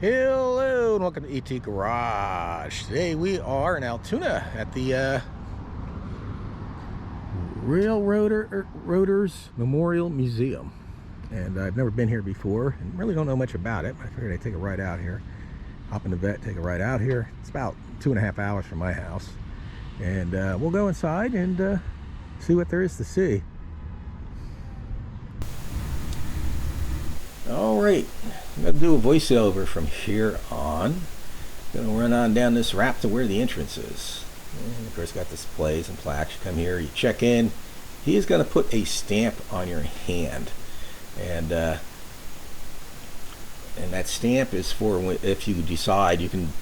Hello and welcome to ET Garage. Today we are in Altoona at the Railroaders Memorial Museum. And I've never been here before and really don't know much about it. I figured I'd take a ride out here. Hop in the vet, take a ride out here. It's about 2.5 hours from my house. And we'll go inside and see what there is to see. Alright, I'm going to do a voiceover from here on. Going to run on down this ramp to where the entrance is. And of course, got displays and plaques. You come here, you check in. He is going to put a stamp on your hand. And that stamp is for if you decide you can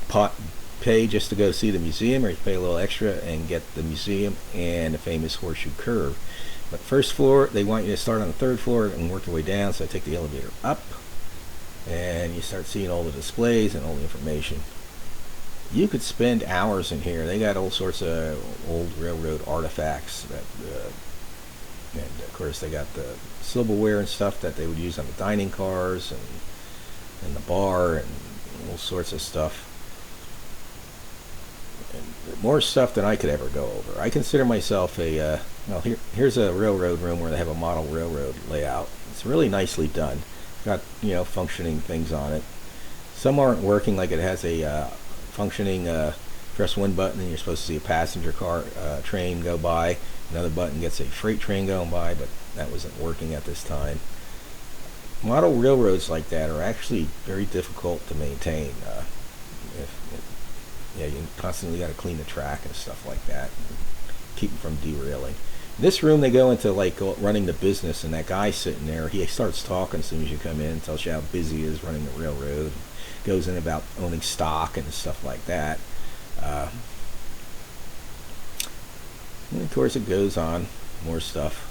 pay just to go see the museum, or you pay a little extra and get the museum and the famous Horseshoe curve. But first floor, they want you to start on the 3rd floor and work your way down. So I take the elevator up and you start seeing all the displays and all the information. You could spend hours in here. They got all sorts of old railroad artifacts that and of course they got the silverware and stuff that they would use on the dining cars and the bar and all sorts of stuff. And more stuff than I could ever go over. I consider myself a well, here's a railroad room where they have a model railroad layout. It's really nicely done. Got, you know, functioning things on it. Some aren't working, like it has a functioning press one button and you're supposed to see a passenger car train go by. Another button gets a freight train going by, but that wasn't working at this time. Model railroads like that are actually very difficult to maintain. Yeah, you constantly got to clean the track and stuff like that, and keep them from derailing. In this room, they go into like running the business, and that guy sitting there, he starts talking as soon as you come in, tells you how busy he is running the railroad, goes in about owning stock and stuff like that. And of course, it goes on, more stuff.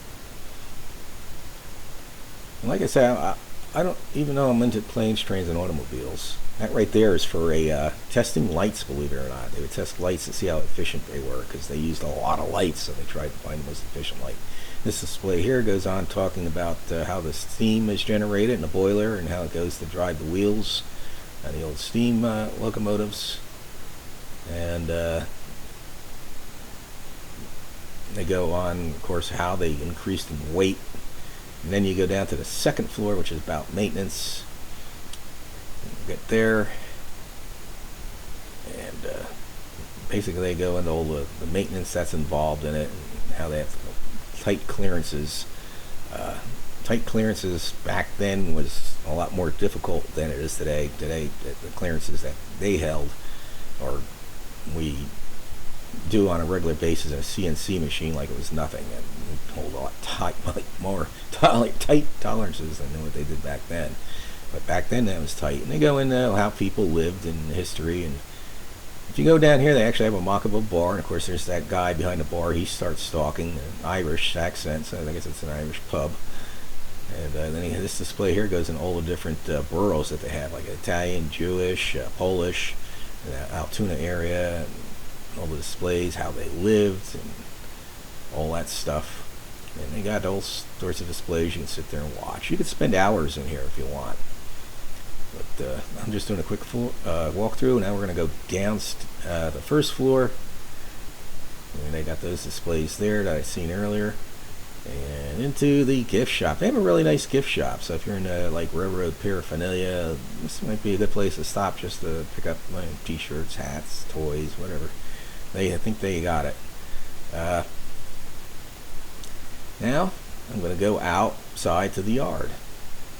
And like I said, I don't even know I'm into planes, trains, and automobiles. That right there is for a testing lights, believe it or not. They would test lights to see how efficient they were because they used a lot of lights, so they tried to find the most efficient light. This display here goes on talking about how the steam is generated in the boiler and how it goes to drive the wheels on the old steam locomotives. And they go on, of course, how they increased in weight. And then you go down to the 2nd floor, which is about maintenance. Get there, and basically they go into all the maintenance that's involved in it, and how they have tight clearances. Tight clearances back then was a lot more difficult than it is today. Today, the clearances that they held, or we do on a regular basis in a CNC machine, like it was nothing, and we hold a lot tight tolerances than what they did back then. But back then that was tight. And they go into how people lived in history. And if you go down here, they actually have a mock of a bar. And of course, there's that guy behind the bar. He starts talking in Irish accent. So I guess it's an Irish pub. And then this display here goes in all the different boroughs that they have, like Italian, Jewish, Polish, Altoona area, and all the displays, how they lived, and all that stuff. And they got all sorts of displays you can sit there and watch. You could spend hours in here if you want. But I'm just doing a quick walkthrough. Now we're going to go down the 1st floor. And they got those displays there that I seen earlier. And into the gift shop. They have a really nice gift shop. So if you're into like railroad paraphernalia, this might be a good place to stop just to pick up t-shirts, hats, toys, whatever. I think they got it. Now I'm going to go outside to the yard.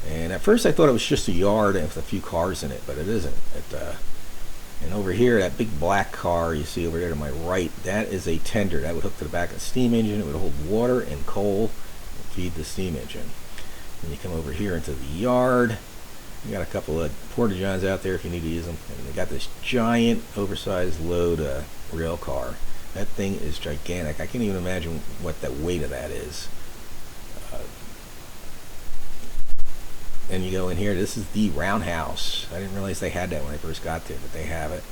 And at first I thought it was just a yard with a few cars in it, but it isn't. And over here, that big black car you see over there to my right, that is a tender. That would hook to the back of the steam engine. It would hold water and coal and feed the steam engine. And you come over here into the yard. You got a couple of porta-johns out there if you need to use them. And they got this giant oversized load rail car. That thing is gigantic. I can't even imagine what the weight of that is. And you go in here, this is the roundhouse. I didn't realize they had that when I first got there, but they have it.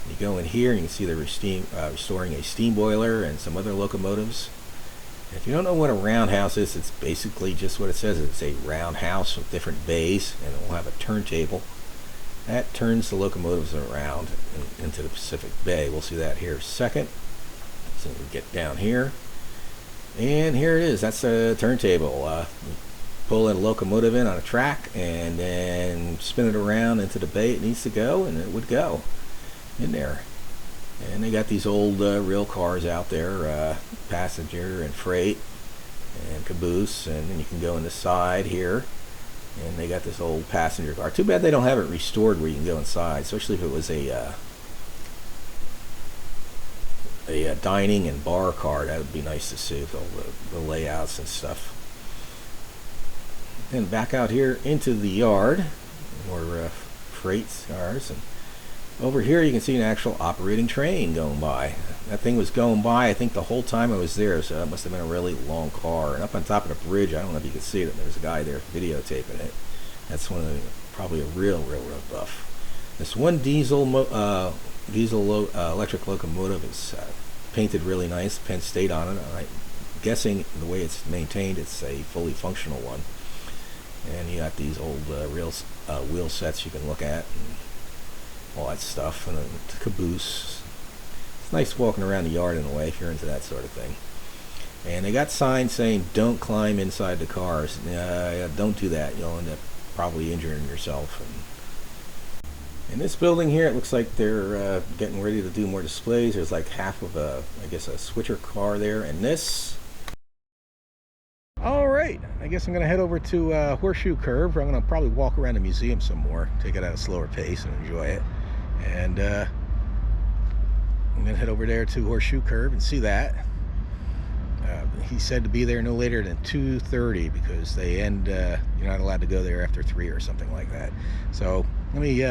You go in here and you can see they're restoring a steam boiler and some other locomotives. If you don't know what a roundhouse is, it's basically just what it says. It's a roundhouse with different bays, and it will have a turntable. that turns the locomotives around into the Pacific Bay. We'll see that here second. So we get down here, and here it is. That's a turntable. Pull a locomotive in on a track and then spin it around into the bay it needs to go, and it would go in there. And they got these old rail cars out there, passenger and freight and caboose, and then you can go in the side here, and they got this old passenger car. Too bad they don't have it restored where you can go inside, especially if it was a dining and bar car. That would be nice to see with all the layouts and stuff. Then back out here into the yard, more freight cars, and over here you can see an actual operating train going by. That thing was going by, I think, the whole time I was there, so it must have been a really long car. And up on top of the bridge, I don't know if you can see it, there's a guy there videotaping it. That's one of the, probably a real buff. This one diesel electric locomotive is painted really nice, Penn State on it. I'm guessing the way it's maintained, it's a fully functional one. And you got these old wheel sets you can look at, and all that stuff, and a caboose. It's nice walking around the yard in a way if you're into that sort of thing. And they got signs saying don't climb inside the cars. Don't do that. You'll end up probably injuring yourself. And in this building here, it looks like they're getting ready to do more displays. There's like half of a switcher car there, and this. All right, I guess I'm going to head over to Horseshoe Curve. I'm going to probably walk around the museum some more, take it at a slower pace and enjoy it. And I'm going to head over there to Horseshoe Curve and see that. He said to be there no later than 2:30 because they end, you're not allowed to go there after 3 or something like that. So let me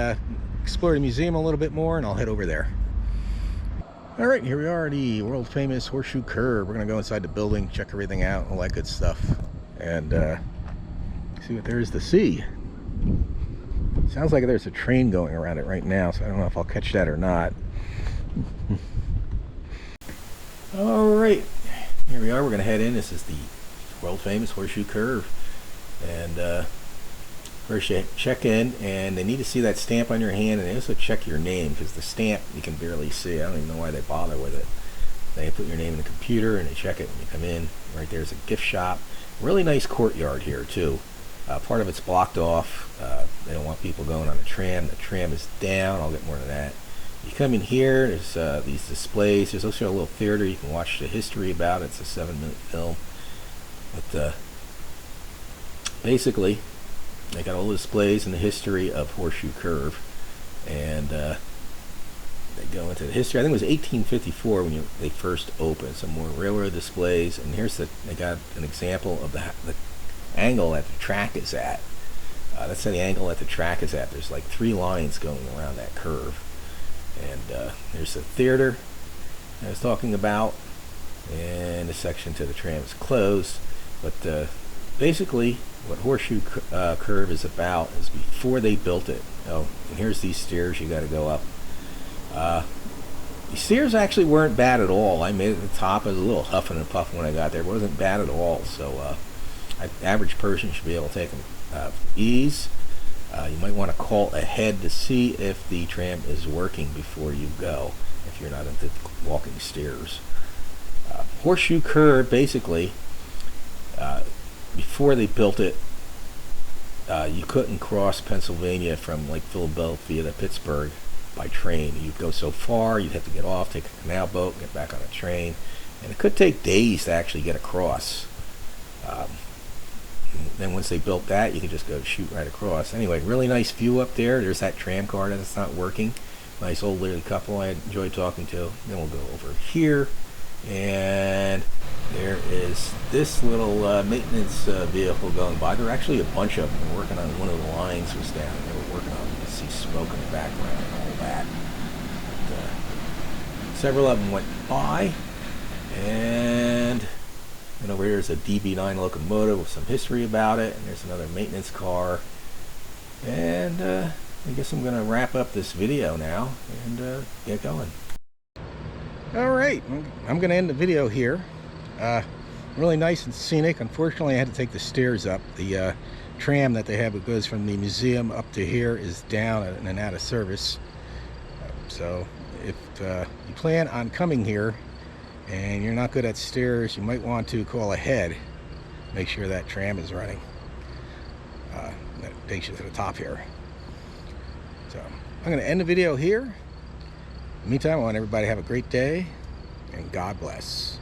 explore the museum a little bit more, and I'll head over there. All right, here we are, the world famous Horseshoe Curve. We're gonna go inside the building, check everything out, all that good stuff, and see what there is to see. Sounds like there's a train going around it right now, so I don't know if I'll catch that or not. All right, here we are. We're gonna head in. This is the world famous Horseshoe Curve, and first you check in, and they need to see that stamp on your hand, and they also check your name because the stamp you can barely see. I don't even know why they bother with it. They put your name in the computer and they check it when you come in. Right there's a gift shop. Really nice courtyard here too. Part of it's blocked off. They don't want people going on the tram. The tram is down. I'll get more to that. You come in here, there's these displays. There's also a little theater. You can watch the history about it. It's a 7-minute film. But basically, they got all the displays in the history of Horseshoe Curve, and they go into the history. I think it was 1854 when they first opened. Some more railroad displays, and here's they got an example of the angle that the track is at. That's the angle that the track is at. There's like 3 lines going around that curve, and there's the theater I was talking about, and the section to the tram is closed, but basically what Horseshoe Curve is about is before they built it. Oh, and here's these stairs you got to go up. The stairs actually weren't bad at all. I made it to the top. I was a little huffing and puffing when I got there. It wasn't bad at all. So an average person should be able to take them ease. You might want to call ahead to see if the tram is working before you go, if you're not into walking stairs. Horseshoe Curve, basically, before they built it, you couldn't cross Pennsylvania from like Philadelphia to Pittsburgh by train. You'd go so far, you'd have to get off, take a canal boat, get back on a train, and it could take days to actually get across. Then once they built that, you could just go shoot right across. Anyway, really nice view up there. There's that tram car that's not working. Nice old lady couple I enjoyed talking to. Then we'll go over here, and there is this little maintenance vehicle going by. There are actually a bunch of them. They're working on one of the lines was down. They were working on it. You can see smoke in the background and all that. But, several of them went by, and over here is a DB9 locomotive with some history about it, and there's another maintenance car. And I guess I'm going to wrap up this video now and get going. Alright, I'm going to end the video here. Really nice and scenic. Unfortunately, I had to take the stairs up. The tram that they have that goes from the museum up to here is down and out of service. So if you plan on coming here and you're not good at stairs, you might want to call ahead. Make sure that tram is running. That takes you to the top here. So I'm going to end the video here. In the meantime, I want everybody to have a great day, and God bless.